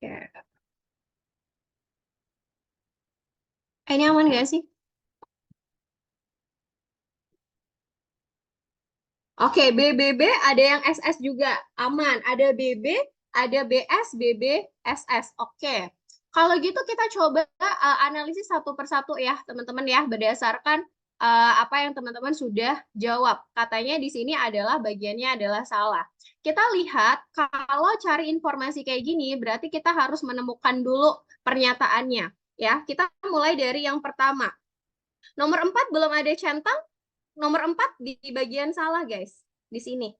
Ya. Ini aman nggak sih? Oke, BBB ada yang SS juga, aman. Ada BB, ada BS, BB, SS. Oke. Kalau gitu kita coba analisis satu persatu ya, teman-teman ya, berdasarkan apa yang teman-teman sudah jawab. Katanya di sini adalah bagiannya adalah salah. Kita lihat kalau cari informasi kayak gini, berarti kita harus menemukan dulu pernyataannya. Ya, kita mulai dari yang pertama. Nomor 4 belum ada centang, nomor 4 di bagian salah, guys. Di sini,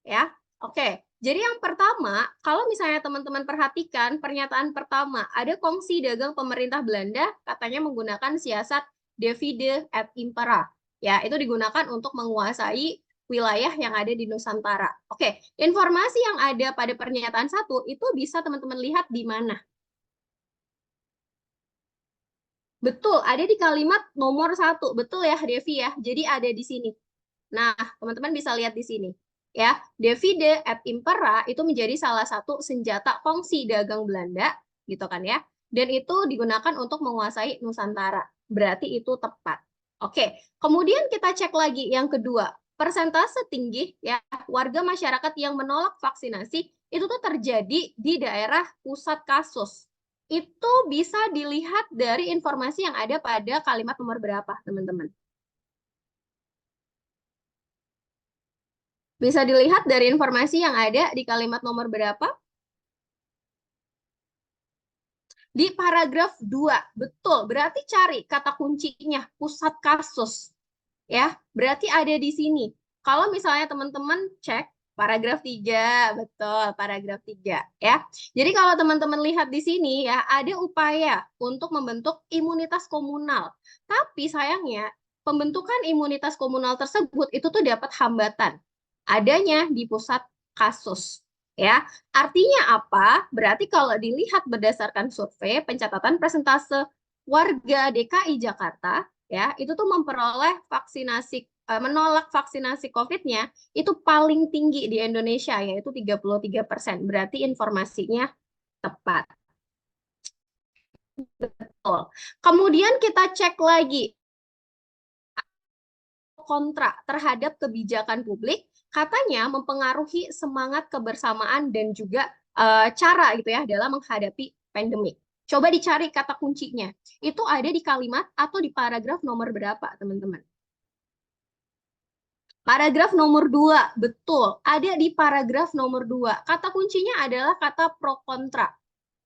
ya. Oke. Jadi yang pertama, kalau misalnya teman-teman perhatikan pernyataan pertama, ada kongsi dagang pemerintah Belanda katanya menggunakan siasat divide et impera. Ya, itu digunakan untuk menguasai wilayah yang ada di Nusantara. Oke, informasi yang ada pada pernyataan satu itu bisa teman-teman lihat di mana? Betul, ada di kalimat nomor satu. Betul ya, Devi ya. Jadi ada di sini. Nah, teman-teman bisa lihat di sini. Ya, divide et impera itu menjadi salah satu senjata kongsi dagang Belanda, gitu kan ya. Dan itu digunakan untuk menguasai Nusantara. Berarti itu tepat. Oke, kemudian kita cek lagi yang kedua. Persentase tinggi ya warga masyarakat yang menolak vaksinasi itu tuh terjadi di daerah pusat kasus. Itu bisa dilihat dari informasi yang ada pada kalimat nomor berapa, teman-teman? Bisa dilihat dari informasi yang ada di kalimat nomor berapa? Di paragraf 2. Betul. Berarti cari kata kuncinya, pusat kasus. Ya, berarti ada di sini. Kalau misalnya teman-teman cek paragraf 3, betul, paragraf 3 ya. Jadi kalau teman-teman lihat di sini ya, ada upaya untuk membentuk imunitas komunal. Tapi sayangnya pembentukan imunitas komunal tersebut itu tuh dapat hambatan adanya di pusat kasus. Ya, artinya apa? Berarti kalau dilihat berdasarkan survei pencatatan persentase warga DKI Jakarta ya itu tuh memperoleh vaksinasi menolak vaksinasi COVID-nya itu paling tinggi di Indonesia yaitu 33%. Berarti informasinya tepat. Betul. Kemudian kita cek lagi kontra terhadap kebijakan publik katanya mempengaruhi semangat kebersamaan dan juga cara gitu ya dalam menghadapi pandemik. Coba dicari kata kuncinya. Itu ada di kalimat atau di paragraf nomor berapa, teman-teman? Paragraf nomor 2, betul. Ada di paragraf nomor 2. Kata kuncinya adalah kata pro kontra.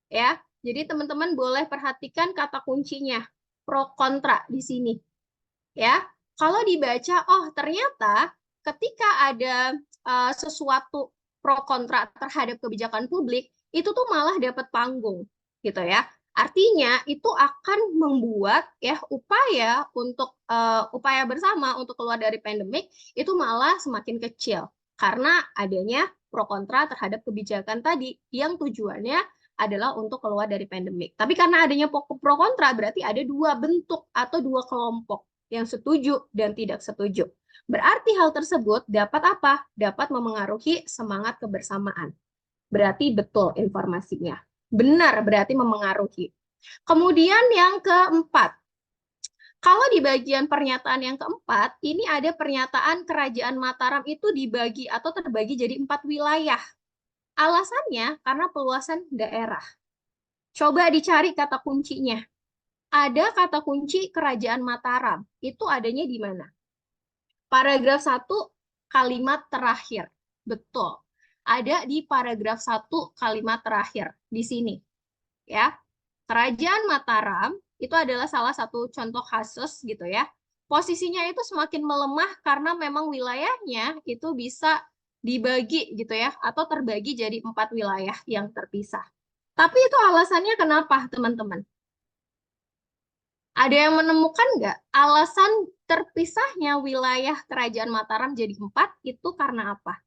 Ya, jadi teman-teman boleh perhatikan kata kuncinya. Pro kontra di sini. Ya, kalau dibaca, oh ternyata ketika ada sesuatu pro kontra terhadap kebijakan publik, itu tuh malah dapat panggung. Gitu ya. Artinya itu akan membuat ya upaya untuk upaya bersama untuk keluar dari pandemik itu malah semakin kecil karena adanya pro kontra terhadap kebijakan tadi yang tujuannya adalah untuk keluar dari pandemik. Tapi karena adanya pro kontra berarti ada dua bentuk atau dua kelompok yang setuju dan tidak setuju. Berarti hal tersebut dapat apa? Dapat memengaruhi semangat kebersamaan. Berarti betul informasinya. Benar berarti memengaruhi. Kemudian yang keempat, kalau di bagian pernyataan yang keempat, ini ada pernyataan Kerajaan Mataram itu dibagi atau terbagi jadi 4 wilayah. Alasannya karena peluasan daerah. Coba dicari kata kuncinya. Ada kata kunci Kerajaan Mataram. Itu adanya di mana? Paragraf 1 kalimat terakhir. Betul. Ada di paragraf 1 kalimat terakhir di sini. Ya. Kerajaan Mataram itu adalah salah satu contoh kasus gitu ya. Posisinya itu semakin melemah karena memang wilayahnya itu bisa dibagi gitu ya atau terbagi jadi 4 wilayah yang terpisah. Tapi itu alasannya kenapa, teman-teman? Ada yang menemukan nggak alasan terpisahnya wilayah Kerajaan Mataram jadi 4 itu karena apa?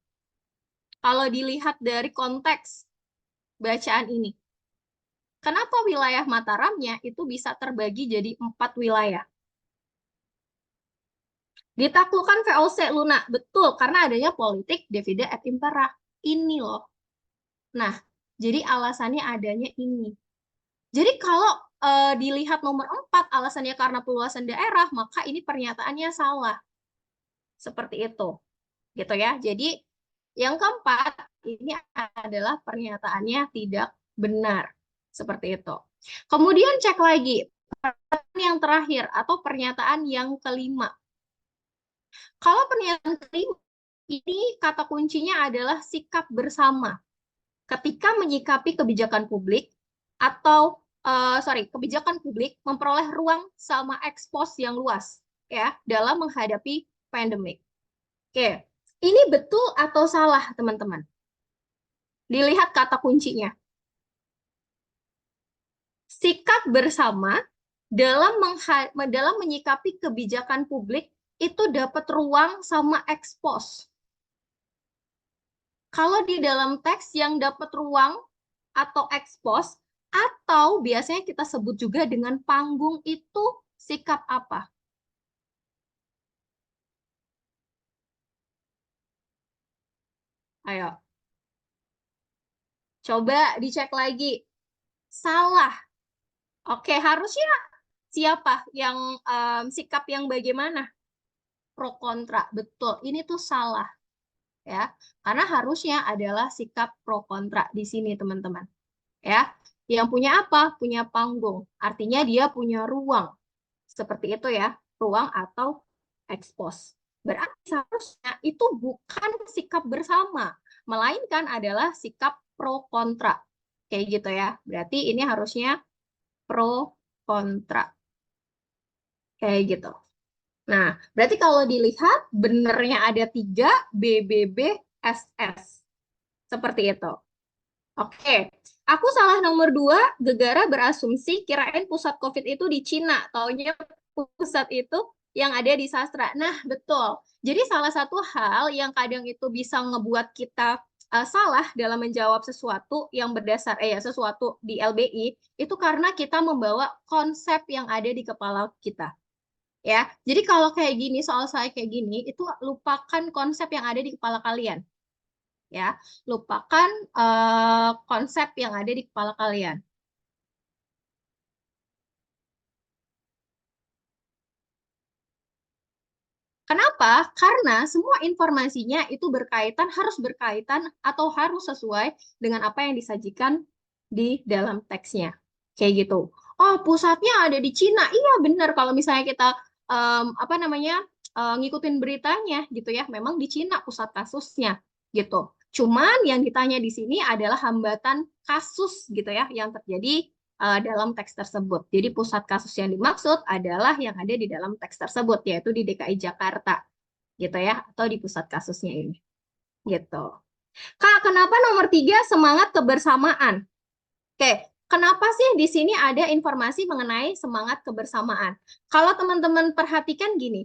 Kalau dilihat dari konteks bacaan ini, kenapa wilayah Mataramnya itu bisa terbagi jadi 4 wilayah? Ditaklukkan VOC Luna, betul, karena adanya politik divide et impera. Ini loh. Nah, Jadi alasannya adanya ini. Jadi kalau dilihat nomor 4 alasannya karena perluasan daerah, maka ini pernyataannya salah. Seperti itu. Gitu ya. Jadi yang keempat ini adalah pernyataannya tidak benar. Seperti itu. Kemudian cek lagi pernyataan yang terakhir atau pernyataan yang kelima. Kalau pernyataan kelima ini kata kuncinya adalah sikap bersama. Ketika menyikapi kebijakan publik atau kebijakan publik memperoleh ruang sama ekspos yang luas ya dalam menghadapi pandemik. Oke, ini betul atau salah teman-teman? Dilihat kata kuncinya. Sikap bersama dalam menyikapi kebijakan publik itu dapat ruang sama ekspos. Kalau di dalam teks yang dapat ruang atau ekspos, atau biasanya kita sebut juga dengan panggung, itu sikap apa? Ayo, coba dicek lagi. Salah. Oke, harusnya siapa yang sikap yang bagaimana? Pro kontra. Betul, ini tuh salah. Ya, karena harusnya adalah sikap pro kontra di sini, teman-teman. Ya, yang punya apa? Punya panggung. Artinya dia punya ruang. Seperti itu ya, ruang atau ekspos. Berarti seharusnya itu bukan sikap bersama, melainkan adalah sikap pro kontra. Kayak gitu ya. Berarti ini harusnya pro kontra. Kayak gitu. Nah, berarti kalau dilihat benernya ada 3, BBB, SS. Seperti itu. Oke, aku salah nomor 2, Gegara berasumsi kirain pusat COVID itu di Cina, taunya pusat itu yang ada di sastra. Nah, betul. Jadi salah satu hal yang kadang itu bisa ngebuat kita salah dalam menjawab sesuatu yang berdasar sesuatu di LBI itu karena kita membawa konsep yang ada di kepala kita. Ya. Jadi kalau kayak gini, soal saya kayak gini, itu lupakan konsep yang ada di kepala kalian. Ya, lupakan konsep yang ada di kepala kalian. Kenapa? Karena semua informasinya itu harus berkaitan atau harus sesuai dengan apa yang disajikan di dalam teksnya. Kayak gitu. Oh, pusatnya ada di Cina. Iya, benar. Kalau misalnya kita ngikutin beritanya gitu ya, memang di Cina pusat kasusnya gitu. Cuman yang ditanya di sini adalah hambatan kasus gitu ya yang terjadi dalam teks tersebut. Jadi pusat kasus yang dimaksud adalah yang ada di dalam teks tersebut, yaitu di DKI Jakarta, gitu ya, atau di pusat kasusnya ini, gitu. Kak, kenapa nomor 3 semangat kebersamaan? Oke, kenapa sih di sini ada informasi mengenai semangat kebersamaan? Kalau teman-teman perhatikan gini,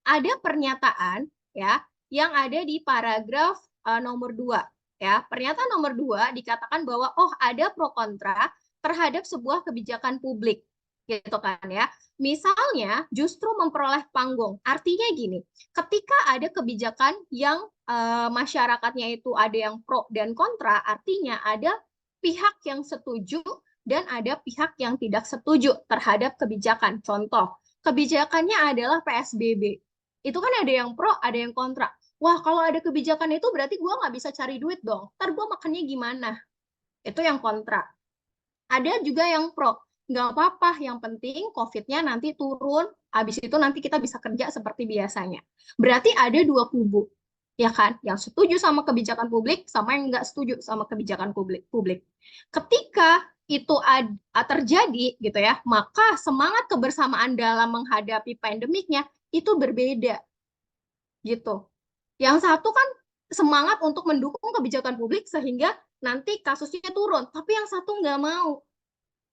ada pernyataan ya yang ada di paragraf nomor 2 ya. Pernyataan nomor 2 dikatakan bahwa ada pro kontra terhadap sebuah kebijakan publik gitu kan ya. Misalnya justru memperoleh panggung. Artinya gini, ketika ada kebijakan yang masyarakatnya itu ada yang pro dan kontra, artinya ada pihak yang setuju dan ada pihak yang tidak setuju terhadap kebijakan. Contoh, kebijakannya adalah PSBB. Itu kan ada yang pro, ada yang kontra. Wah, kalau ada kebijakan itu berarti gue nggak bisa cari duit dong. Ntar gue makannya gimana? Itu yang kontra. Ada juga yang pro. Nggak apa-apa, yang penting COVID-nya nanti turun, habis itu nanti kita bisa kerja seperti biasanya. Berarti ada dua kubu, ya kan? Yang setuju sama kebijakan publik, sama yang nggak setuju sama kebijakan publik. Ketika itu terjadi, gitu ya, maka semangat kebersamaan dalam menghadapi pandemiknya itu berbeda, gitu. Yang satu kan semangat untuk mendukung kebijakan publik sehingga nanti kasusnya turun, tapi yang satu nggak mau.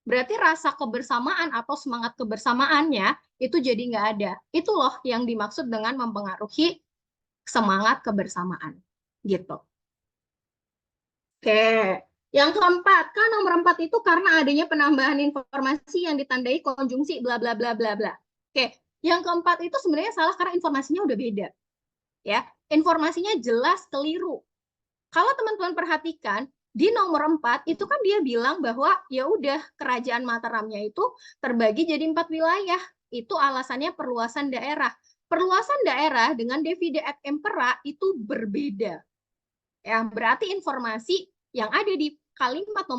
Berarti rasa kebersamaan atau semangat kebersamaannya itu jadi nggak ada. Itu loh yang dimaksud dengan mempengaruhi semangat kebersamaan. Gitu. Oke. Yang keempat, kan nomor 4 itu karena adanya penambahan informasi yang ditandai konjungsi bla bla bla bla bla. Oke. Yang keempat itu sebenarnya salah karena informasinya udah beda. Ya, informasinya jelas keliru. Kalau teman-teman perhatikan, Di nomor 4 itu kan dia bilang bahwa ya udah kerajaan Mataramnya itu terbagi jadi 4 wilayah. Itu alasannya perluasan daerah. Perluasan daerah dengan divide et impera itu berbeda. Ya, berarti informasi yang ada di kalimat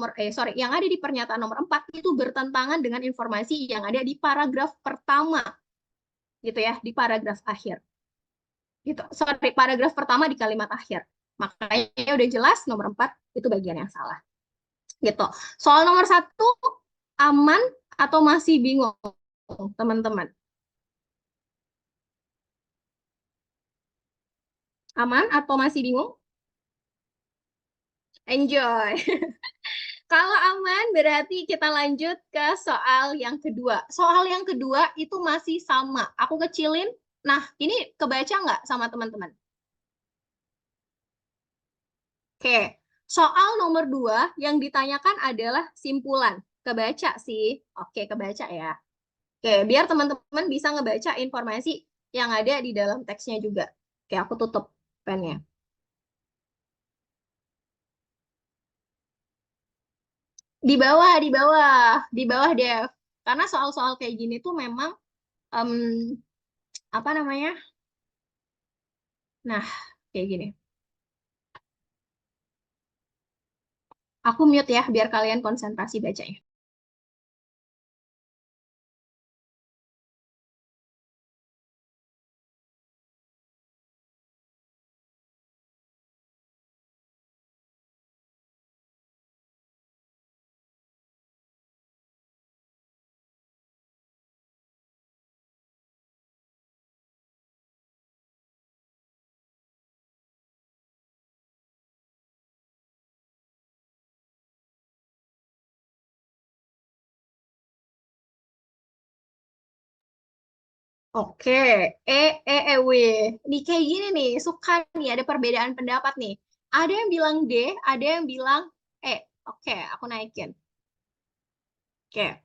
yang ada di pernyataan nomor 4 itu bertentangan dengan informasi yang ada di paragraf pertama. Gitu ya, di paragraf akhir. Gitu. Sorry, paragraf pertama di kalimat akhir. Makanya udah jelas nomor 4 itu bagian yang salah. Gitu. Soal nomor 1, aman atau masih bingung, teman-teman? Aman atau masih bingung? Enjoy. Kalau aman berarti kita lanjut ke soal yang kedua. Soal yang kedua itu masih sama. Aku kecilin. Nah, ini kebaca nggak sama teman-teman? Oke. Soal nomor 2 yang ditanyakan adalah simpulan. Kebaca sih. Oke, kebaca ya. Oke, biar teman-teman bisa ngebaca informasi yang ada di dalam teksnya juga. Oke, aku tutup pennya. Di bawah Dev. Karena soal-soal kayak gini tuh memang em, apa namanya? Nah, kayak gini. Aku mute ya biar kalian konsentrasi bacanya. Oke, W. Nih kayak gini nih, suka nih ada perbedaan pendapat nih. Ada yang bilang D, ada yang bilang E. Oke, aku naikin. Oke.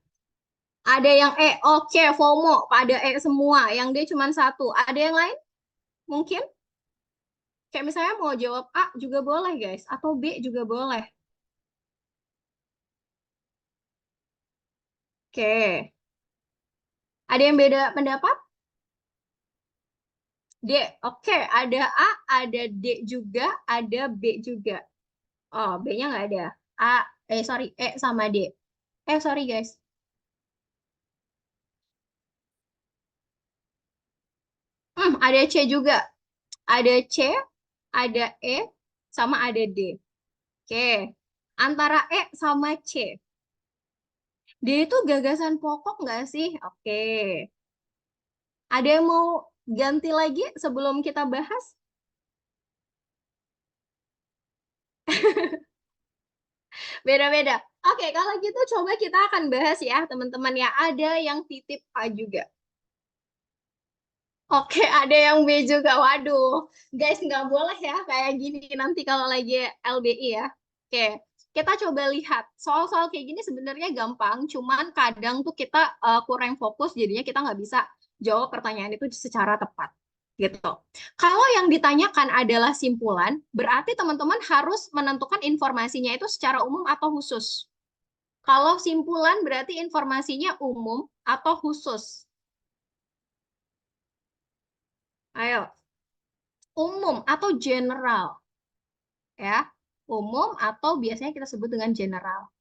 Ada yang E, oke, FOMO, pada E semua. Yang D cuma satu. Ada yang lain? Mungkin? Kayak misalnya mau jawab A juga boleh, guys. Atau B juga boleh. Oke. Ada yang beda pendapat? D. Oke, ada A, ada D juga, ada B juga. Oh, B-nya nggak ada. Sorry, E sama D. Sorry guys. Ada C juga. Ada C, ada E, sama ada D. Oke. Antara E sama C. D itu gagasan pokok nggak sih? Oke. Ada yang mau ganti lagi sebelum kita bahas? Beda-beda. Oke, kalau gitu coba kita akan bahas ya, teman-teman ya. Ada yang titip A juga. Oke, ada yang B juga. Waduh, guys nggak boleh ya kayak gini nanti kalau lagi LBI ya. Oke, kita coba lihat. Soal-soal kayak gini sebenarnya gampang, cuman kadang tuh kita kurang fokus, jadinya kita nggak bisa jawab pertanyaan itu secara tepat. Gitu. Kalau yang ditanyakan adalah simpulan, berarti teman-teman harus menentukan informasinya itu secara umum atau khusus. Kalau simpulan berarti informasinya umum atau khusus. Ayo, umum atau general, ya. Umum atau biasanya kita sebut dengan general.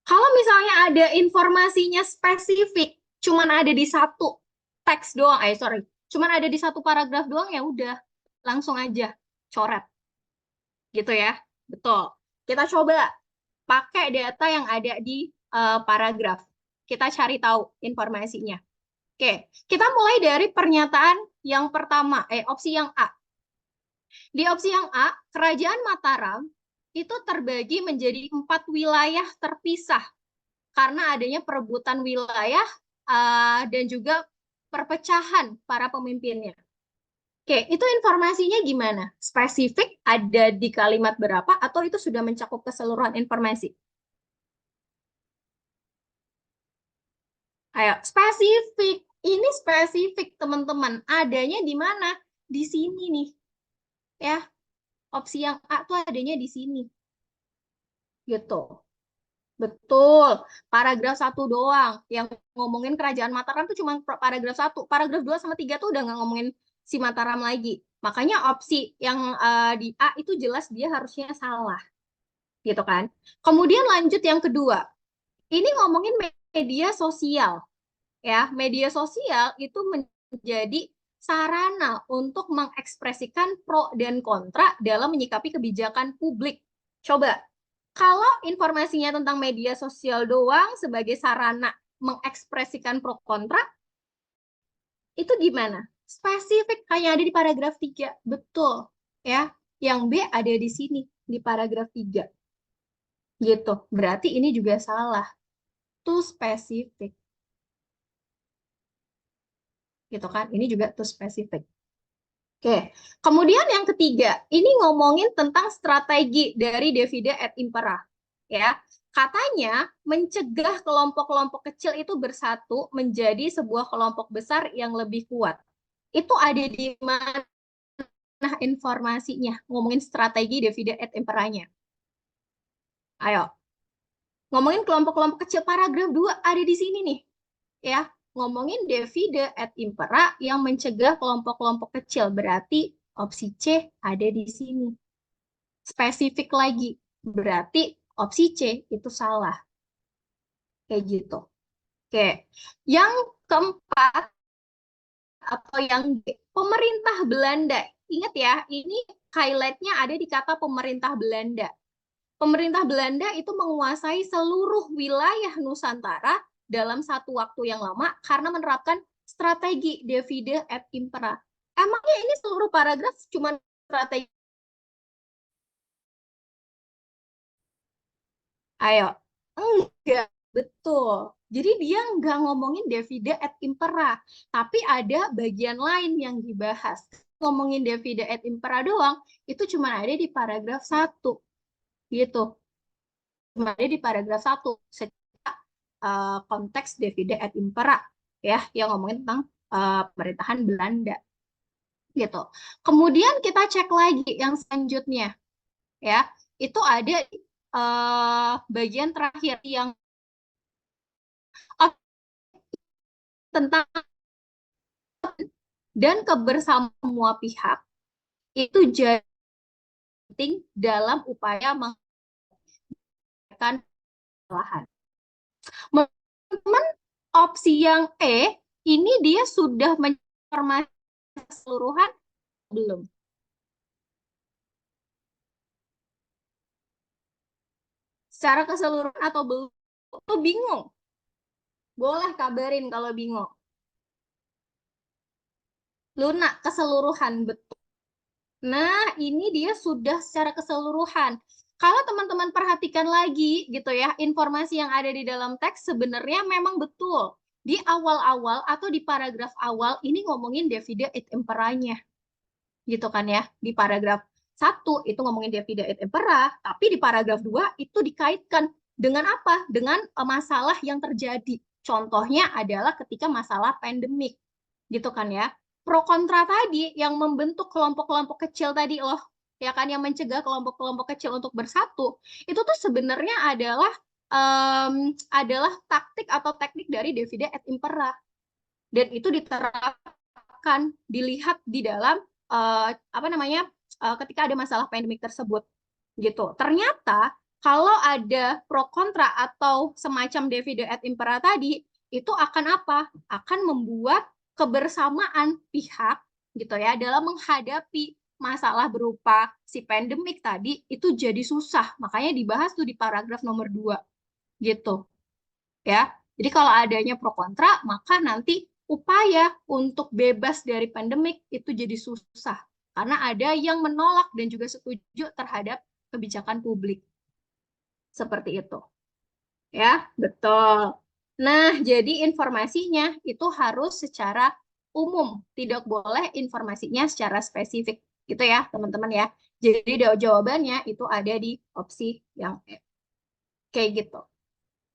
Kalau misalnya ada informasinya spesifik, cuman ada di satu teks doang, sorry, cuman ada di satu paragraf doang, ya udah langsung aja coret, gitu ya. Betul. Kita coba pakai data yang ada di paragraf. Kita cari tahu informasinya. Oke, kita mulai dari pernyataan yang pertama, opsi yang A. Di opsi yang A, Kerajaan Mataram itu terbagi menjadi 4 wilayah terpisah karena adanya perebutan wilayah dan juga perpecahan para pemimpinnya. Oke, itu informasinya gimana? Spesifik ada di kalimat berapa atau itu sudah mencakup keseluruhan informasi? Ayo, spesifik. Ini spesifik, teman-teman. Adanya di mana? Di sini nih. Ya, opsi yang A tuh adanya di sini. gitu. Betul, paragraf 1 doang. Yang ngomongin kerajaan Mataram tuh cuma paragraf 1. Paragraf 2 sama 3 tuh udah nggak ngomongin si Mataram lagi. Makanya opsi yang di A itu jelas dia harusnya salah. Gitu kan. Kemudian lanjut yang kedua. Ini ngomongin media sosial. Ya, media sosial itu menjadi sarana untuk mengekspresikan pro dan kontra dalam menyikapi kebijakan publik. Coba, kalau informasinya tentang media sosial doang sebagai sarana mengekspresikan pro kontra, itu gimana? Spesifik kayak ada di paragraf 3. Betul, ya. Yang B ada di sini, di paragraf 3. Gitu. Berarti ini juga salah. Too spesifik. Gitu kan? Ini juga too spesifik. Oke, kemudian yang ketiga, ini ngomongin tentang strategi dari divide et impera. Ya, katanya mencegah kelompok-kelompok kecil itu bersatu menjadi sebuah kelompok besar yang lebih kuat. Itu ada di mana informasinya? Ngomongin strategi divide et imperanya. Ayo, ngomongin kelompok-kelompok kecil paragraf 2 ada di sini nih. Ya, ngomongin divide et impera yang mencegah kelompok-kelompok kecil. Berarti opsi C ada di sini. Spesifik lagi. Berarti opsi C itu salah. Kayak gitu. Oke. Yang keempat atau yang D, pemerintah Belanda. Ingat ya, ini highlight-nya ada di kata pemerintah Belanda. Pemerintah Belanda itu menguasai seluruh wilayah Nusantara dalam satu waktu yang lama karena menerapkan strategi divide et impera. Emangnya ini seluruh paragraf cuma strategi? Ayo, enggak, betul. Jadi dia nggak ngomongin divide et impera, tapi ada bagian lain yang dibahas. Ngomongin divide et impera doang, itu cuma ada di paragraf 1. Gitu. Cuma ada di paragraf 1. Secara konteks divide et impera. Ya, yang ngomongin tentang pemerintahan Belanda. Gitu. Kemudian kita cek lagi yang selanjutnya. Ya, itu ada bagian terakhir yang tentang dan kebersamaan semua pihak itu jadi penting dalam upaya menghentikan kesalahan. Teman-teman, opsi yang E ini dia sudah menginformasi keseluruhan belum? Secara keseluruhan atau belum? Itu bingung. Boleh kabarin kalau bingung. Lunak keseluruhan, betul. Nah, ini dia sudah secara keseluruhan. Kalau teman-teman perhatikan lagi gitu ya, informasi yang ada di dalam teks sebenarnya memang betul. Di awal-awal atau di paragraf awal ini ngomongin divide et imperanya. Gitu kan ya. Di paragraf 1 itu ngomongin divide et impera, tapi di paragraf 2 itu dikaitkan dengan apa? Dengan masalah yang terjadi. Contohnya adalah ketika masalah pandemik. Gitu kan ya. Pro kontra tadi yang membentuk kelompok-kelompok kecil tadi loh, ya kan, yang mencegah kelompok-kelompok kecil untuk bersatu, itu tuh sebenarnya adalah taktik atau teknik dari divide et impera, dan itu diterapkan, dilihat di dalam ketika ada masalah pandemik tersebut, gitu. Ternyata kalau ada pro kontra atau semacam divide et impera tadi, itu akan apa? Akan membuat kebersamaan pihak gitu ya dalam menghadapi masalah berupa si pandemik tadi itu jadi susah. Makanya dibahas tuh di paragraf nomor 2 gitu ya. Jadi kalau adanya pro kontra, maka nanti upaya untuk bebas dari pandemik itu jadi susah karena ada yang menolak dan juga setuju terhadap kebijakan publik. Seperti itu. Ya, betul. Nah, jadi informasinya itu harus secara umum, tidak boleh informasinya secara spesifik. Gitu ya, teman-teman ya. Jadi jawabannya itu ada di opsi yang E. Kayak gitu.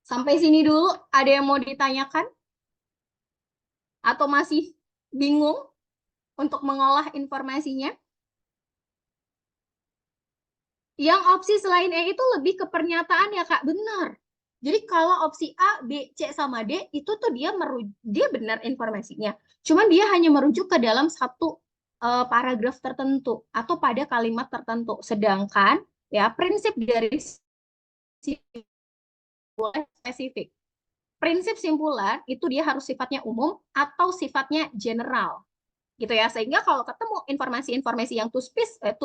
Sampai sini dulu, ada yang mau ditanyakan? Atau masih bingung untuk mengolah informasinya? Yang opsi selain E itu lebih ke pernyataan ya Kak, benar. Jadi kalau opsi A, B, C sama D itu tuh dia benar informasinya. Cuman dia hanya merujuk ke dalam satu paragraf tertentu atau pada kalimat tertentu. Sedangkan ya prinsip dari simpulan spesifik. Prinsip simpulan itu dia harus sifatnya umum atau sifatnya general gitu ya, sehingga kalau ketemu informasi-informasi yang too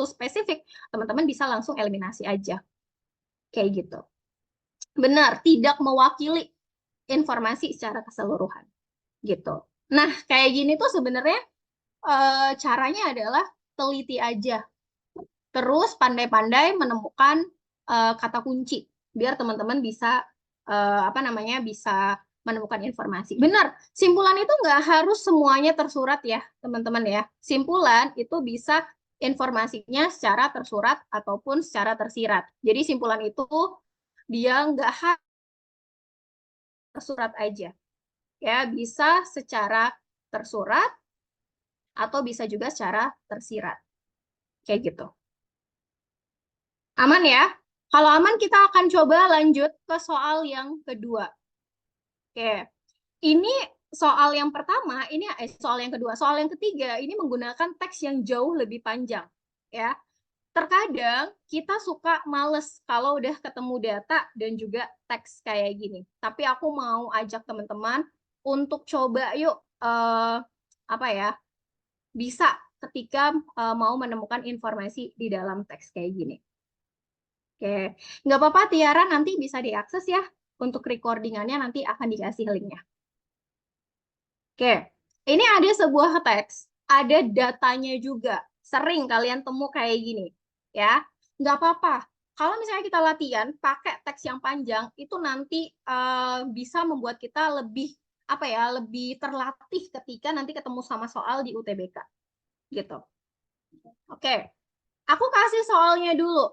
spesifik, teman-teman bisa langsung eliminasi aja kayak gitu. Benar, tidak mewakili informasi secara keseluruhan gitu. Nah, kayak gini tuh sebenarnya caranya adalah teliti aja, terus pandai-pandai menemukan kata kunci biar teman-teman bisa apa namanya bisa menemukan informasi. Benar, simpulan itu nggak harus semuanya tersurat ya, teman-teman ya. Simpulan itu bisa informasinya secara tersurat ataupun secara tersirat. Jadi simpulan itu dia nggak harus tersurat aja, ya bisa secara tersurat atau bisa juga secara tersirat, kayak gitu. Aman ya? Kalau aman, kita akan coba lanjut ke soal yang kedua. Oke, ini soal yang pertama, ini soal yang kedua. Soal yang ketiga, ini menggunakan teks yang jauh lebih panjang. Ya, terkadang kita suka males kalau udah ketemu data dan juga teks kayak gini. Tapi aku mau ajak teman-teman untuk coba yuk, apa ya, bisa ketika mau menemukan informasi di dalam teks kayak gini. Oke, nggak apa-apa Tiara, nanti bisa diakses ya. Untuk recordingannya nanti akan dikasih linknya. Oke, ini ada sebuah teks, ada datanya juga. Sering kalian temu kayak gini, ya. Nggak apa-apa. Kalau misalnya kita latihan pakai teks yang panjang, itu nanti bisa membuat kita lebih apa ya, lebih terlatih ketika nanti ketemu sama soal di UTBK, gitu. Oke, aku kasih soalnya dulu.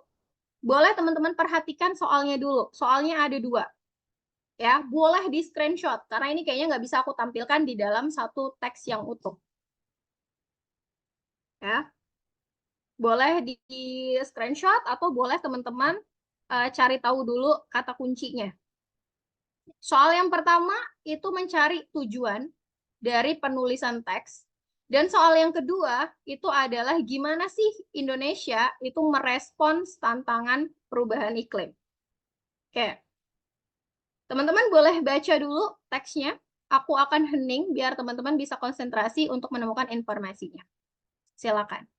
Boleh teman-teman perhatikan soalnya dulu. Soalnya ada dua. Ya, boleh di screenshot karena ini kayaknya nggak bisa aku tampilkan di dalam satu teks yang utuh. Ya, boleh di screenshot atau boleh teman-teman cari tahu dulu kata kuncinya. Soal yang pertama itu mencari tujuan dari penulisan teks. Dan soal yang kedua itu adalah gimana sih Indonesia itu merespons tantangan perubahan iklim. Oke, teman-teman boleh baca dulu teksnya. Aku akan hening biar teman-teman bisa konsentrasi untuk menemukan informasinya. Silakan.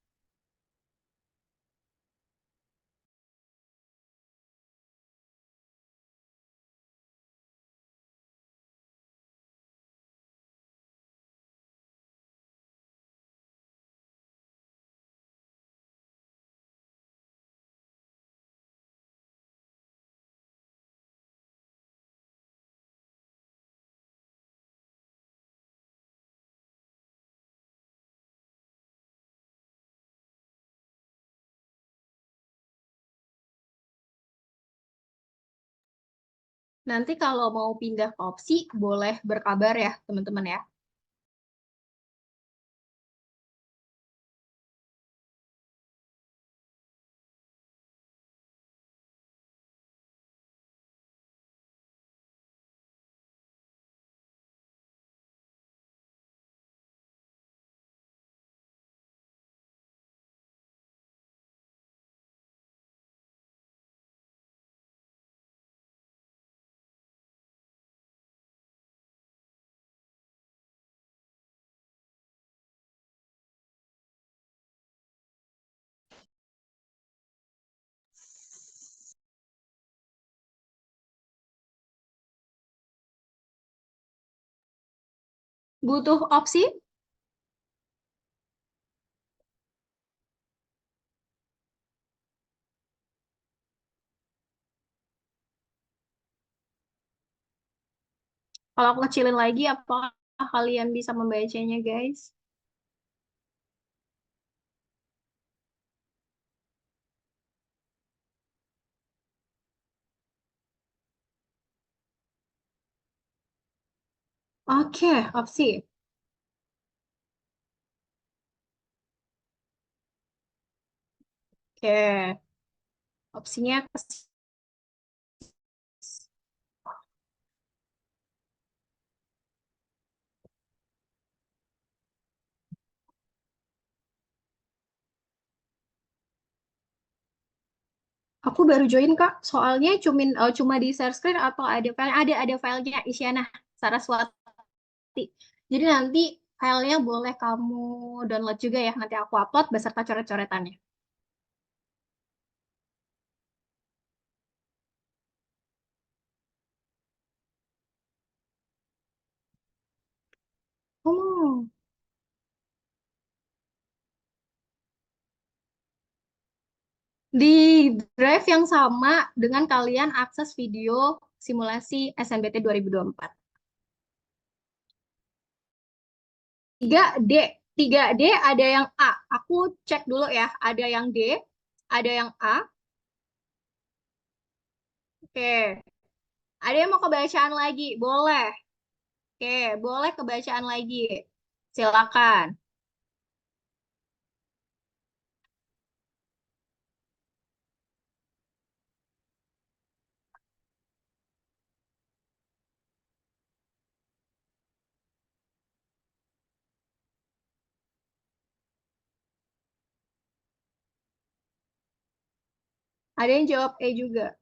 Nanti kalau mau pindah ke opsi, boleh berkabar ya, teman-teman ya. Butuh opsi? Kalau aku kecilin lagi, apakah kalian bisa membacanya, guys? Oke, opsi. Oke, Opsinya aku baru join Kak, soalnya cuma di share screen atau ada file, ada filenya Isyana Saraswati. Jadi nanti filenya boleh kamu download juga ya, nanti aku upload beserta coret-coretannya. Oh, di drive yang sama dengan kalian akses video simulasi SNBT 2024. 3D. 3D ada yang A. Aku cek dulu ya. Ada yang D, ada yang A. Oke. Ada yang mau kebacaan lagi? Boleh. Oke, boleh kebacaan lagi. Silakan. Ada yang jawab E juga.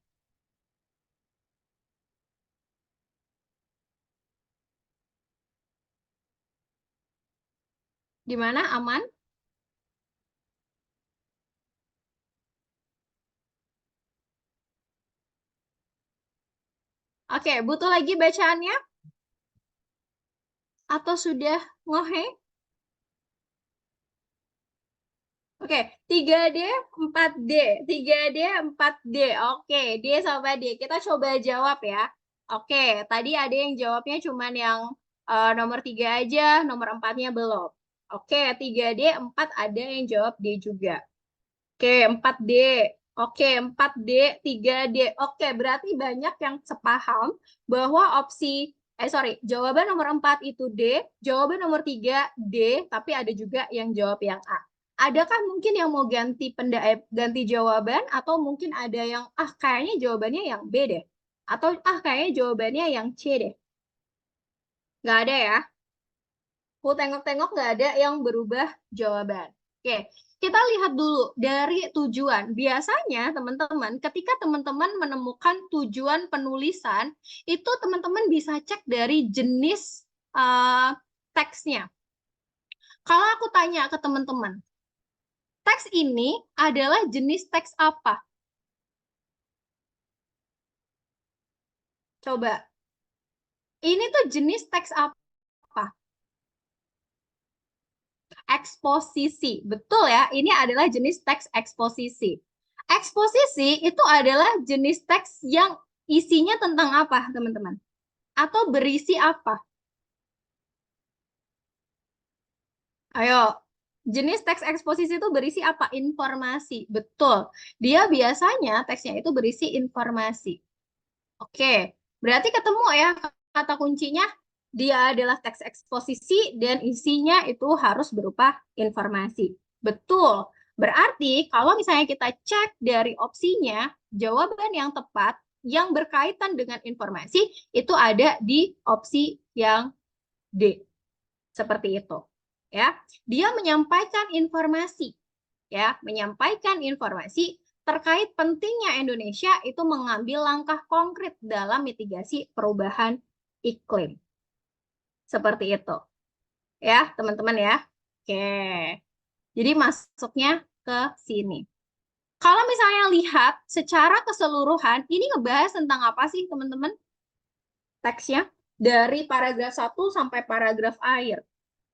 Di mana aman? Oke, butuh lagi bacaannya? Atau sudah ngohe? Oke, 3D, 4D. 3D, 4D. Oke, D sama D. Kita coba jawab ya. Oke, tadi ada yang jawabnya cuman yang nomor 3 aja, nomor 4-nya belum. Oke, 3D, 4 ada yang jawab D juga. Oke, 4D. Oke, 4D, 3D. Oke, berarti banyak yang sepaham bahwa jawaban nomor 4 itu D, jawaban nomor 3 D, tapi ada juga yang jawab yang A. Adakah mungkin yang mau ganti jawaban atau mungkin ada yang kayaknya jawabannya yang B deh. Atau kayaknya jawabannya yang C deh. Nggak ada ya? Aku tengok-tengok nggak ada yang berubah jawaban. Oke, kita lihat dulu dari tujuan. Biasanya teman-teman, ketika teman-teman menemukan tujuan penulisan, itu teman-teman bisa cek dari jenis teksnya. Kalau aku tanya ke teman-teman, teks ini adalah jenis teks apa? Coba, ini tuh jenis teks apa? Eksposisi. Betul ya, ini adalah jenis teks eksposisi. Eksposisi itu adalah jenis teks yang isinya tentang apa, teman-teman? Atau berisi apa? Ayo, jenis teks eksposisi itu berisi apa? Informasi. Betul. Dia biasanya teksnya itu berisi informasi. Oke, berarti ketemu ya kata kuncinya. Dia adalah teks eksposisi dan isinya itu harus berupa informasi. Betul. Berarti kalau misalnya kita cek dari opsinya, jawaban yang tepat yang berkaitan dengan informasi itu ada di opsi yang D. Seperti itu. Ya. Dia menyampaikan informasi, ya, menyampaikan informasi terkait pentingnya Indonesia itu mengambil langkah konkret dalam mitigasi perubahan iklim. Seperti itu. Ya, teman-teman ya. Oke. Jadi masuknya ke sini. Kalau misalnya lihat secara keseluruhan, ini ngebahas tentang apa sih, teman-teman? Teksnya dari paragraf 1 sampai paragraf akhir.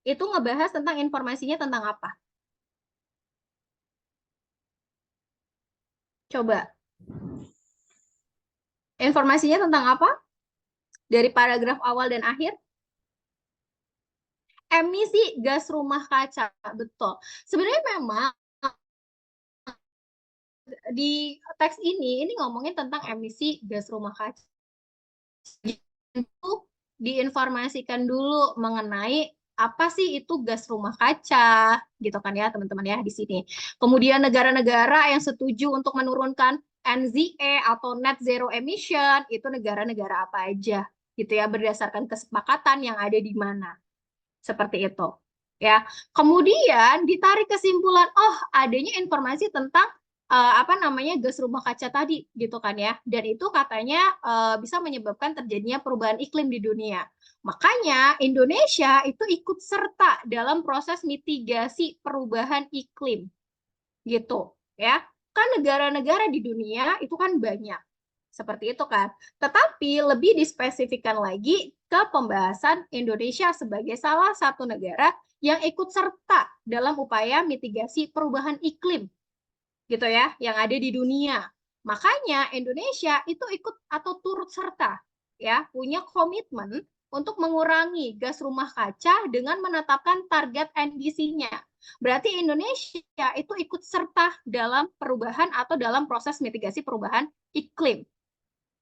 Itu ngebahas tentang informasinya tentang apa? Coba. Informasinya tentang apa? Dari paragraf awal dan akhir? Emisi gas rumah kaca, betul. Sebenarnya memang di teks ini ngomongin tentang emisi gas rumah kaca. Itu diinformasikan dulu mengenai apa sih itu gas rumah kaca, gitu kan ya teman-teman ya di sini. Kemudian negara-negara yang setuju untuk menurunkan NZE atau net zero emission itu negara-negara apa aja gitu ya, berdasarkan kesepakatan yang ada di mana. Seperti itu. Ya. Kemudian ditarik kesimpulan, oh, adanya informasi tentang apa namanya gas rumah kaca tadi gitu kan ya. Dan itu katanya bisa menyebabkan terjadinya perubahan iklim di dunia. Makanya Indonesia itu ikut serta dalam proses mitigasi perubahan iklim gitu ya. Kan negara-negara di dunia itu kan banyak. Seperti itu kan. Tetapi lebih dispesifikkan lagi ke pembahasan Indonesia sebagai salah satu negara yang ikut serta dalam upaya mitigasi perubahan iklim gitu ya, yang ada di dunia. Makanya Indonesia itu ikut atau turut serta ya, punya komitmen untuk mengurangi gas rumah kaca dengan menetapkan target NDC-nya. Berarti Indonesia itu ikut serta dalam perubahan atau dalam proses mitigasi perubahan iklim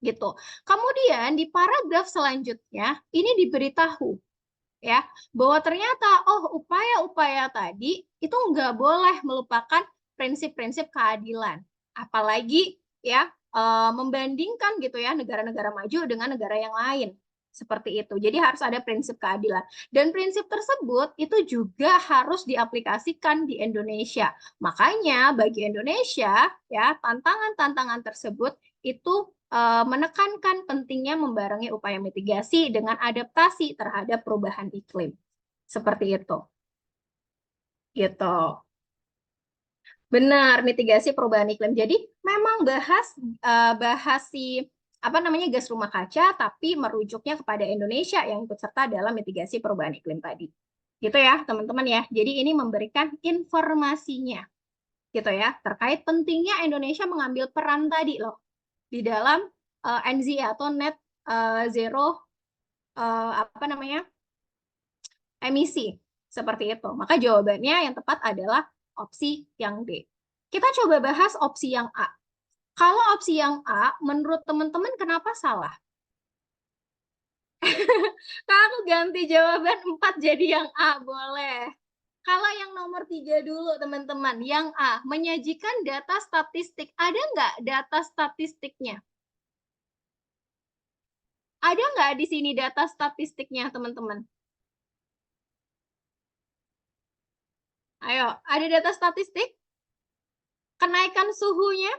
gitu. Kemudian di paragraf selanjutnya ini diberitahu ya bahwa ternyata upaya-upaya tadi itu nggak boleh melupakan prinsip-prinsip keadilan, apalagi ya membandingkan gitu ya negara-negara maju dengan negara yang lain seperti itu. Jadi harus ada prinsip keadilan dan prinsip tersebut itu juga harus diaplikasikan di Indonesia. Makanya bagi Indonesia ya tantangan-tantangan tersebut itu menekankan pentingnya membarengi upaya mitigasi dengan adaptasi terhadap perubahan iklim. Seperti itu. Gitu. Benar, mitigasi perubahan iklim. Jadi memang bahas si apa namanya gas rumah kaca, tapi merujuknya kepada Indonesia yang ikut serta dalam mitigasi perubahan iklim tadi. Gitu ya, teman-teman ya. Jadi ini memberikan informasinya, gitu ya, terkait pentingnya Indonesia mengambil peran tadi loh di dalam NZE atau net zero apa namanya emisi seperti itu. Maka jawabannya yang tepat adalah opsi yang D. Kita coba bahas opsi yang A. Kalau opsi yang A, menurut teman-teman kenapa salah? Kalau ganti jawaban 4 jadi yang A, boleh. Kalau yang nomor 3 dulu, teman-teman. Yang A, menyajikan data statistik. Ada nggak data statistiknya? Ada nggak di sini data statistiknya, teman-teman? Ayo, ada data statistik? Kenaikan suhunya?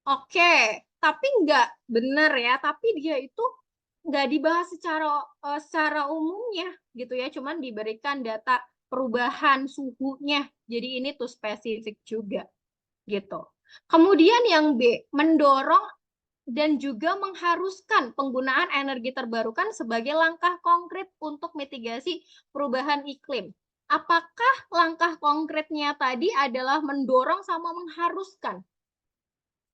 Oke, tapi nggak benar ya. Tapi dia itu nggak dibahas secara umumnya gitu ya. Cuman diberikan data perubahan suhunya. Jadi ini tuh spesifik juga gitu. Kemudian yang B, mendorong dan juga mengharuskan penggunaan energi terbarukan sebagai langkah konkret untuk mitigasi perubahan iklim. Apakah langkah konkretnya tadi adalah mendorong sama mengharuskan,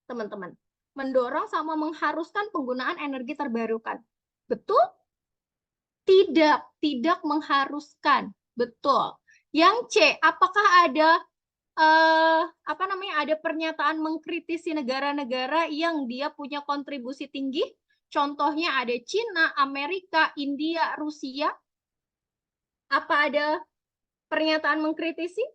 teman-teman? Mendorong sama mengharuskan penggunaan energi terbarukan. Betul? Tidak mengharuskan. Betul. Yang C, apakah ada apa namanya ada pernyataan mengkritisi negara-negara yang dia punya kontribusi tinggi? Contohnya ada Cina, Amerika, India, Rusia. Apa ada pernyataan mengkritisi?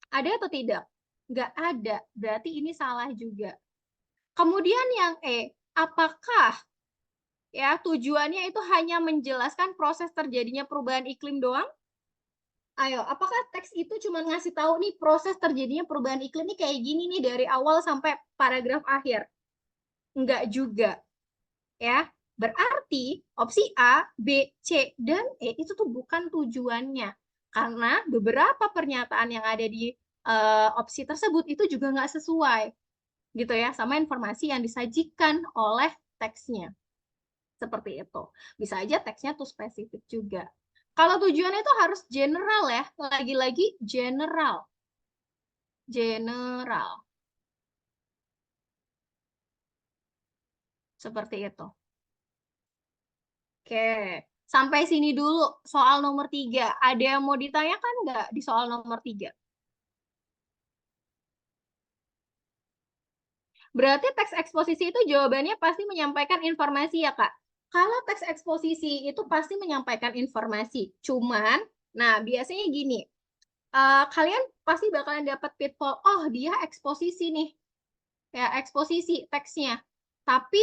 Ada atau tidak? Nggak ada. Berarti ini salah juga. Kemudian yang E, apakah ya tujuannya itu hanya menjelaskan proses terjadinya perubahan iklim doang? Ayo, apakah teks itu cuma ngasih tahu nih proses terjadinya perubahan iklim nih kayak gini nih dari awal sampai paragraf akhir? Enggak juga, ya. Berarti opsi A, B, C, dan E itu tuh bukan tujuannya. Karena beberapa pernyataan yang ada di opsi tersebut itu juga nggak sesuai, gitu ya, sama informasi yang disajikan oleh teksnya. Seperti itu. Bisa aja teksnya tuh spesifik juga. Kalau tujuannya itu harus general ya, lagi-lagi general. General. Seperti itu. Oke, sampai sini dulu soal nomor 3. Ada yang mau ditanyakan nggak di soal nomor 3? Berarti teks eksposisi itu jawabannya pasti menyampaikan informasi ya, Kak? Kalau teks eksposisi itu pasti menyampaikan informasi. Cuman, nah biasanya gini, kalian pasti bakalan dapat pitfall. Oh, dia eksposisi nih. Ya, eksposisi teksnya. Tapi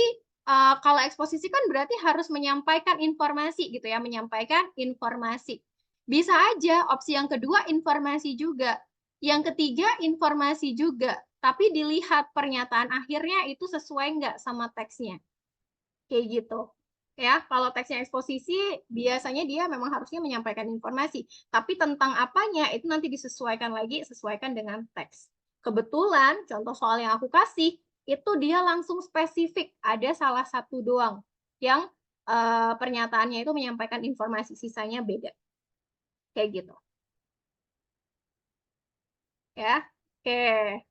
kalau eksposisi kan berarti harus menyampaikan informasi gitu ya, menyampaikan informasi. Bisa aja opsi yang kedua informasi juga. Yang ketiga informasi juga, tapi dilihat pernyataan akhirnya itu sesuai nggak sama teksnya. Kayak gitu. Ya, kalau teksnya eksposisi biasanya dia memang harusnya menyampaikan informasi, tapi tentang apanya itu nanti disesuaikan lagi, sesuaikan dengan teks. Kebetulan contoh soal yang aku kasih itu dia langsung spesifik, ada salah satu doang yang pernyataannya itu menyampaikan informasi, sisanya beda. Kayak gitu. Ya. Oke.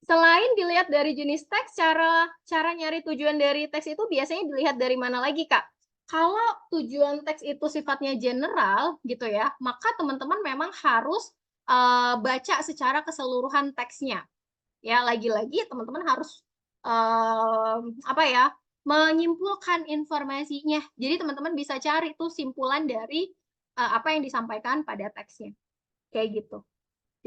Selain dilihat dari jenis teks, cara nyari tujuan dari teks itu biasanya dilihat dari mana lagi, Kak? Kalau tujuan teks itu sifatnya general gitu ya, maka teman-teman memang harus baca secara keseluruhan teksnya. Ya, lagi-lagi teman-teman harus apa ya? Menyimpulkan informasinya. Jadi teman-teman bisa cari tuh simpulan dari apa yang disampaikan pada teksnya. Kayak gitu.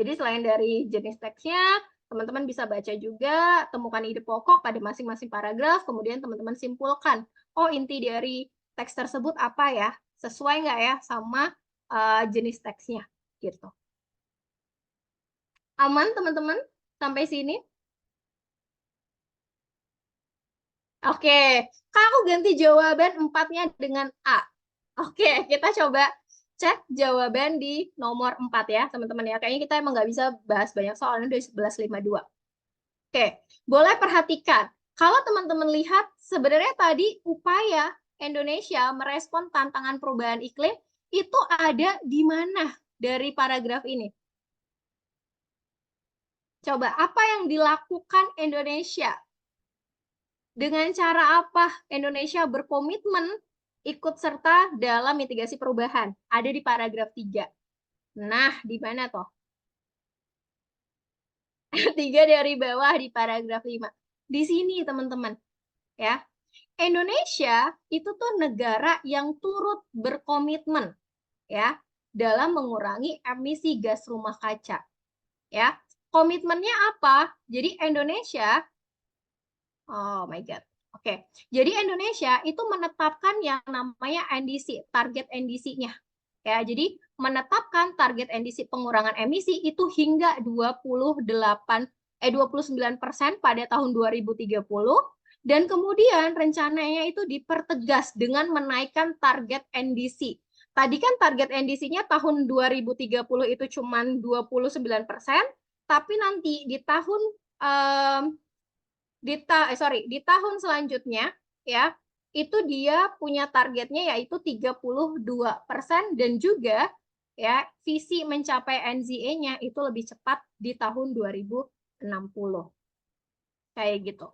Jadi selain dari jenis teksnya, teman-teman bisa baca juga, temukan ide pokok pada masing-masing paragraf, kemudian teman-teman simpulkan, oh inti dari teks tersebut apa ya, sesuai nggak ya sama jenis teksnya, gitu. Aman teman-teman sampai sini? Oke, Kak, aku ganti jawaban 4-nya dengan A. Oke, kita coba cek jawaban di nomor 4 ya, teman-teman ya. Kayaknya kita emang nggak bisa bahas banyak soalnya udah 11.52. Oke, boleh perhatikan. Kalau teman-teman lihat, sebenarnya tadi upaya Indonesia merespon tantangan perubahan iklim itu ada di mana dari paragraf ini? Coba, apa yang dilakukan Indonesia? Dengan cara apa Indonesia berkomitmen ikut serta dalam mitigasi perubahan? Ada di paragraf 3. Nah, di mana toh? 3 dari bawah di paragraf 5. Di sini, teman-teman. Ya, Indonesia itu tuh negara yang turut berkomitmen ya dalam mengurangi emisi gas rumah kaca. Ya, komitmennya apa? Jadi Indonesia, oh my God. Oke, jadi Indonesia itu menetapkan yang namanya NDC, target NDC-nya. Ya, jadi menetapkan target NDC pengurangan emisi itu hingga 29% pada tahun 2030, dan kemudian rencananya itu dipertegas dengan menaikkan target NDC. Tadi kan target NDC-nya tahun 2030 itu cuma 29%, tapi nanti di tahun di tahun selanjutnya ya itu dia punya targetnya yaitu 32% dan juga ya visi mencapai NZA-nya itu lebih cepat di tahun 2060. Kayak gitu.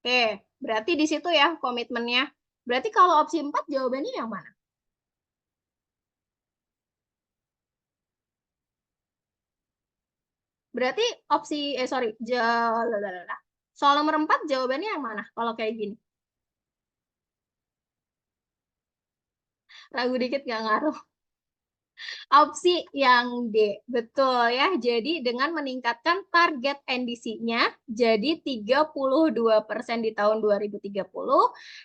Oke, berarti di situ ya komitmennya. Berarti kalau opsi 4 jawabannya yang mana? Berarti opsi soal nomor 4 jawabannya yang mana kalau kayak gini? Ragu dikit nggak ngaruh. Opsi yang D, betul ya. Jadi dengan meningkatkan target NDC-nya jadi 32% di tahun 2030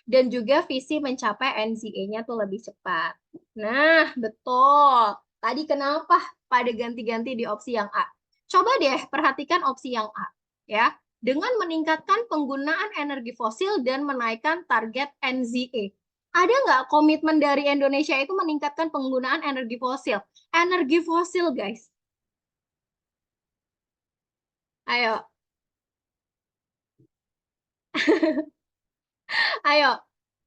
dan juga visi mencapai NZA-nya tuh lebih cepat. Nah, betul. Tadi kenapa pada ganti-ganti di opsi yang A? Coba deh perhatikan opsi yang A ya. Dengan meningkatkan penggunaan energi fosil dan menaikkan target NZA. Ada nggak komitmen dari Indonesia itu meningkatkan penggunaan energi fosil? Energi fosil, guys. Ayo, ayo.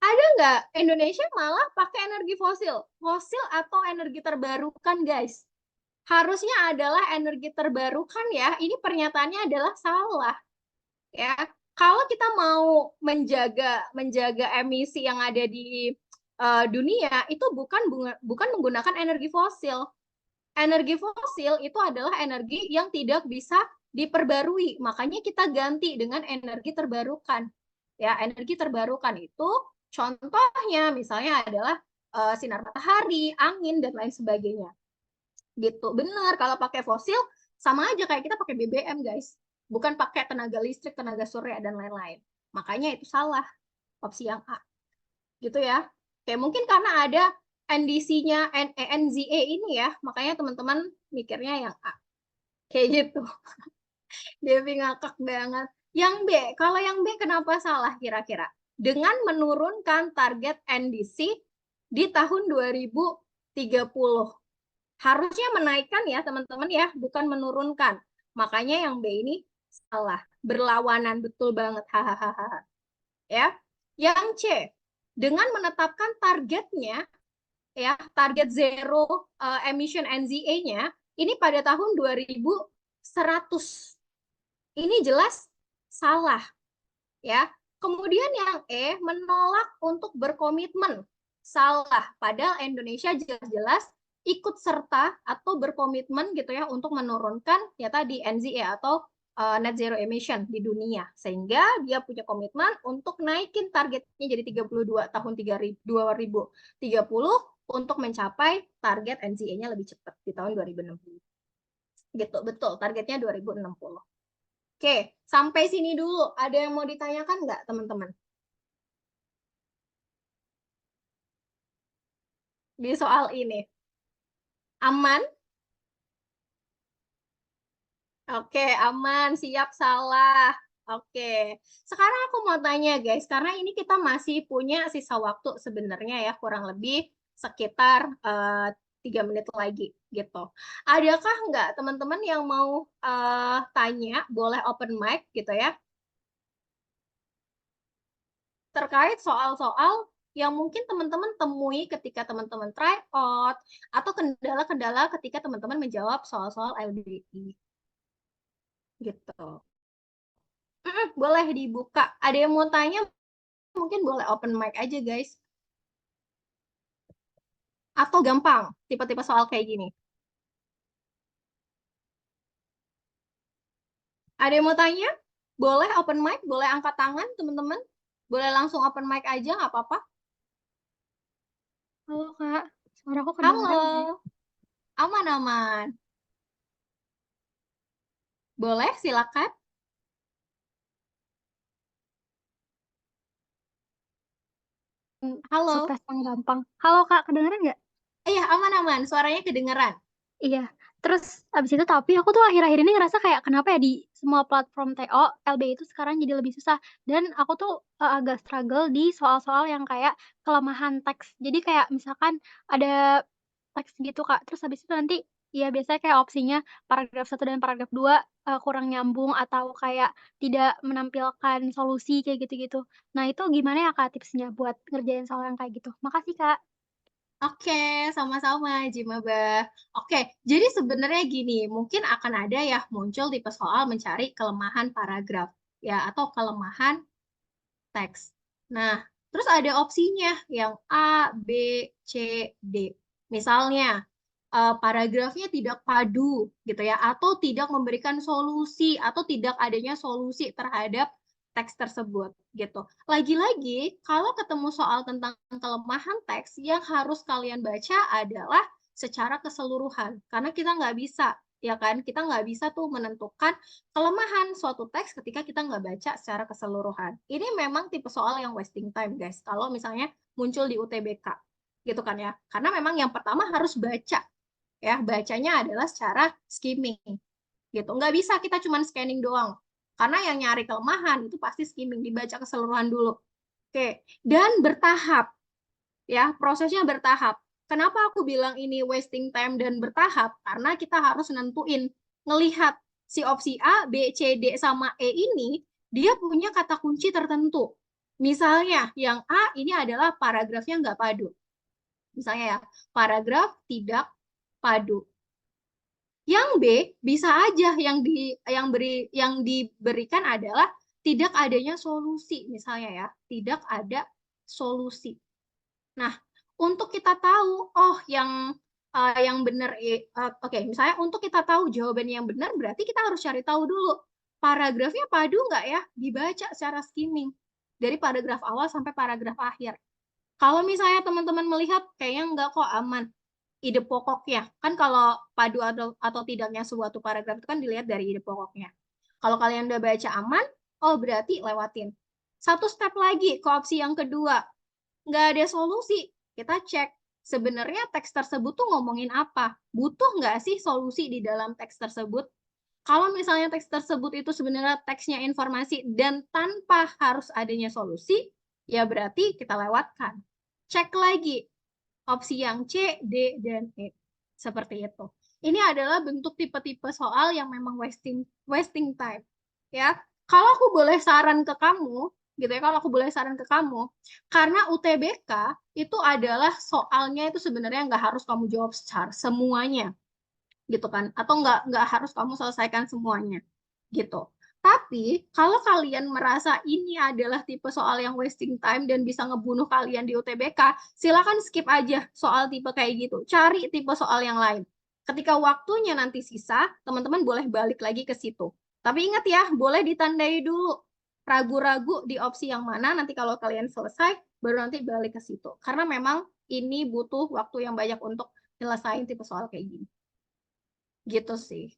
Ada nggak Indonesia malah pakai energi fosil? Fosil atau energi terbarukan, guys? Harusnya adalah energi terbarukan ya. Ini pernyataannya adalah salah. Ya, kalau kita mau menjaga emisi yang ada di dunia itu bukan menggunakan energi fosil. Energi fosil itu adalah energi yang tidak bisa diperbarui. Makanya kita ganti dengan energi terbarukan. Ya, energi terbarukan itu contohnya misalnya adalah sinar matahari, angin dan lain sebagainya. Gitu. Benar, kalau pakai fosil sama aja kayak kita pakai BBM, guys. Bukan pakai tenaga listrik, tenaga surya, dan lain-lain. Makanya itu salah, opsi yang A. Gitu ya. Kayak mungkin karena ada NDC-nya, NZE ini ya, makanya teman-teman mikirnya yang A. Kayak gitu. Devi ngakak banget. Yang B, kalau yang B kenapa salah kira-kira? Dengan menurunkan target NDC di tahun 2030. Harusnya menaikkan ya teman-teman ya, bukan menurunkan. Makanya yang B ini salah. Berlawanan, betul banget. Hahaha. Ya. Yang C, dengan menetapkan targetnya, ya target zero emission NZA-nya, ini pada tahun 2100. Ini jelas salah, ya. Kemudian yang E, menolak untuk berkomitmen. Salah. Padahal Indonesia jelas-jelas ikut serta atau berkomitmen gitu ya untuk menurunkan ya tadi NZA atau net zero emission di dunia. Sehingga dia punya komitmen untuk naikin targetnya jadi 32 tahun 2030 untuk mencapai target NZA-nya lebih cepat di tahun 2060. Gitu, betul. Targetnya 2060. Oke, sampai sini dulu. Ada yang mau ditanyakan nggak, teman-teman? Di soal ini. Aman? Oke, aman. Siap, salah. Oke. Sekarang aku mau tanya, guys. Karena ini kita masih punya sisa waktu sebenarnya ya, kurang lebih sekitar 3 menit lagi, gitu. Adakah nggak teman-teman yang mau tanya, boleh open mic, gitu ya, terkait soal-soal yang mungkin teman-teman temui ketika teman-teman try out atau kendala-kendala ketika teman-teman menjawab soal-soal LBI gitu. Boleh dibuka. Ada yang mau tanya? Mungkin boleh open mic aja, guys. Atau gampang, tipe-tipe soal kayak gini. Ada yang mau tanya? Boleh open mic, boleh angkat tangan, teman-teman. Boleh langsung open mic aja, nggak apa-apa. Halo Kak, suara aku kedengeran nggak ya? Halo, aman-aman. Boleh, silakan. Halo. Surprise yang gampang. Halo Kak, kedengeran nggak? Iya, aman-aman. Suaranya kedengeran. Iya. Terus abis itu tapi aku tuh akhir-akhir ini ngerasa kayak kenapa ya di semua platform TO, LBI itu sekarang jadi lebih susah. Dan aku tuh agak struggle di soal-soal yang kayak kelemahan teks. Jadi kayak misalkan ada teks gitu Kak, terus habis itu nanti ya biasanya kayak opsinya paragraf 1 dan paragraf 2 kurang nyambung atau kayak tidak menampilkan solusi kayak gitu-gitu. Nah itu gimana ya Kak tipsnya buat ngerjain soal yang kayak gitu? Makasih Kak. Oke, sama-sama, Jimabah. Oke, jadi sebenarnya gini, mungkin akan ada ya muncul tipe soal mencari kelemahan paragraf, ya, atau kelemahan teks. Nah, terus ada opsinya yang A, B, C, D. Misalnya, paragrafnya tidak padu, gitu ya, atau tidak memberikan solusi, atau tidak adanya solusi terhadap teks tersebut, gitu. Lagi-lagi, kalau ketemu soal tentang kelemahan teks, yang harus kalian baca adalah secara keseluruhan, karena kita nggak bisa, ya kan? Kita nggak bisa tuh menentukan kelemahan suatu teks ketika kita nggak baca secara keseluruhan. Ini memang tipe soal yang wasting time, guys. Kalau misalnya muncul di UTBK, gitu kan ya. Karena memang yang pertama harus baca, ya. Bacanya adalah secara skimming, gitu. Nggak bisa kita cuma scanning doang. Karena yang nyari kelemahan itu pasti skimming, dibaca keseluruhan dulu. Oke, dan bertahap, ya. Prosesnya bertahap. Kenapa aku bilang ini wasting time dan bertahap? Karena kita harus nentuin, ngelihat si opsi A, B, C, D, sama E ini, dia punya kata kunci tertentu. Misalnya, yang A ini adalah paragrafnya nggak padu. Misalnya ya, paragraf tidak padu. Yang B bisa aja yang diberikan adalah tidak adanya solusi, misalnya ya, tidak ada solusi. Nah, untuk kita tahu, oh yang benar, oke, misalnya untuk kita tahu jawaban yang benar, berarti kita harus cari tahu dulu paragrafnya padu nggak ya, dibaca secara skimming dari paragraf awal sampai paragraf akhir. Kalau misalnya teman-teman melihat kayaknya nggak kok, aman, ide pokoknya. Kan kalau padu atau tidaknya suatu paragraf itu kan dilihat dari ide pokoknya. Kalau kalian udah baca aman, oh berarti lewatin. Satu step lagi ke opsi yang kedua, nggak ada solusi. Kita cek sebenarnya teks tersebut tuh ngomongin apa. Butuh nggak sih solusi di dalam teks tersebut? Kalau misalnya teks tersebut itu sebenarnya teksnya informasi dan tanpa harus adanya solusi, ya berarti kita lewatkan. Cek lagi opsi yang C, D, dan E. Seperti itu. Ini adalah bentuk tipe-tipe soal yang memang wasting time. Ya, kalau aku boleh saran ke kamu, gitu ya, kalau aku boleh saran ke kamu, karena UTBK itu adalah soalnya itu sebenarnya nggak harus kamu jawab semuanya, gitu kan, atau nggak harus kamu selesaikan semuanya, gitu. Tapi kalau kalian merasa ini adalah tipe soal yang wasting time dan bisa ngebunuh kalian di UTBK, silakan skip aja soal tipe kayak gitu. Cari tipe soal yang lain. Ketika waktunya nanti sisa, teman-teman boleh balik lagi ke situ. Tapi ingat ya, boleh ditandai dulu. Ragu-ragu di opsi yang mana, nanti kalau kalian selesai, baru nanti balik ke situ. Karena memang ini butuh waktu yang banyak untuk nyelesain tipe soal kayak gini. Gitu sih.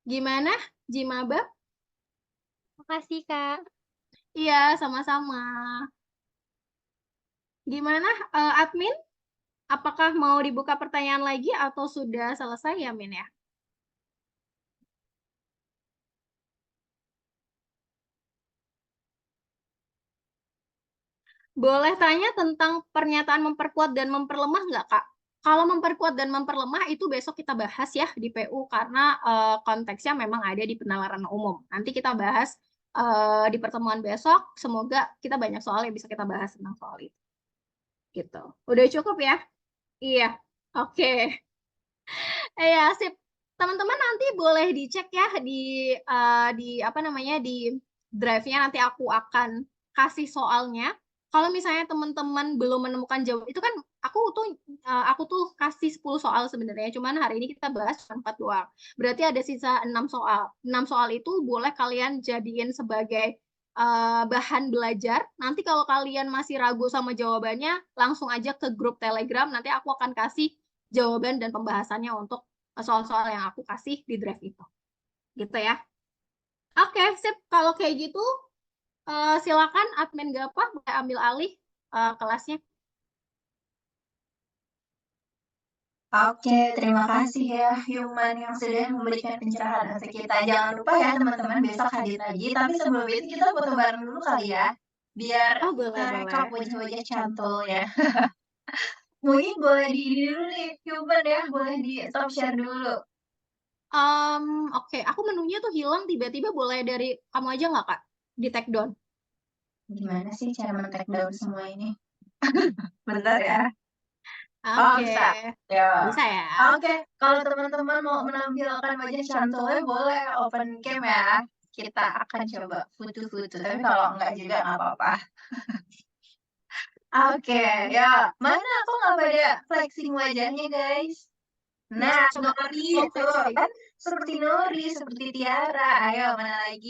Gimana, Jimaba? Makasih, Kak. Iya, sama-sama. Gimana, admin? Apakah mau dibuka pertanyaan lagi atau sudah selesai ya, Min ya? Boleh tanya tentang pernyataan memperkuat dan memperlemah nggak, Kak? Kalau memperkuat dan memperlemah itu besok kita bahas ya di PU karena konteksnya memang ada di penalaran umum. Nanti kita bahas di pertemuan besok. Semoga kita banyak soal yang bisa kita bahas tentang soal itu. Gitu. Udah cukup ya? Iya. Oke. Ya, sip. Teman-teman nanti boleh dicek ya di apa namanya di drive-nya nanti aku akan kasih soalnya. Kalau misalnya teman-teman belum menemukan jawab itu kan aku tuh kasih 10 soal sebenarnya, cuman hari ini kita bahas 4 doang. Berarti ada sisa 6 soal. 6 soal itu boleh kalian jadiin sebagai bahan belajar. Nanti kalau kalian masih ragu sama jawabannya, langsung aja ke grup Telegram. Nanti aku akan kasih jawaban dan pembahasannya untuk soal-soal yang aku kasih di drive itu. Gitu ya. Oke, sip. Kalau kayak gitu, silakan admin Gapah boleh ambil alih kelasnya. Oke, terima kasih ya Human yang sudah memberikan pencerahan untuk kita. Jangan lupa ya teman-teman besok hadir lagi. Tapi sebelum itu kita foto bareng dulu kali ya, biar Oh, boleh, ngerekap boleh. wajah-wajah cantul ya. Mungkin boleh di ini dulu nih, Human ya, boleh di stop share dulu. Oke, aku menunya tuh hilang tiba-tiba, boleh dari kamu aja nggak, Kak? Di take down. Gimana sih cara men-take down semua ini? Bentar ya. Oh, Oke. bisa. Ya. Bisa ya? Oke, kalau teman-teman mau menampilkan wajah cantulnya boleh open cam ya. Kita akan coba foto-foto, tapi kalau enggak juga nggak apa-apa. Oke, ya. Mana kok nggak pada flexing wajahnya, guys? Nah, Coba Nori tolong tuh flexing. kan seperti Nori, seperti Tiara. Ayo, mana lagi?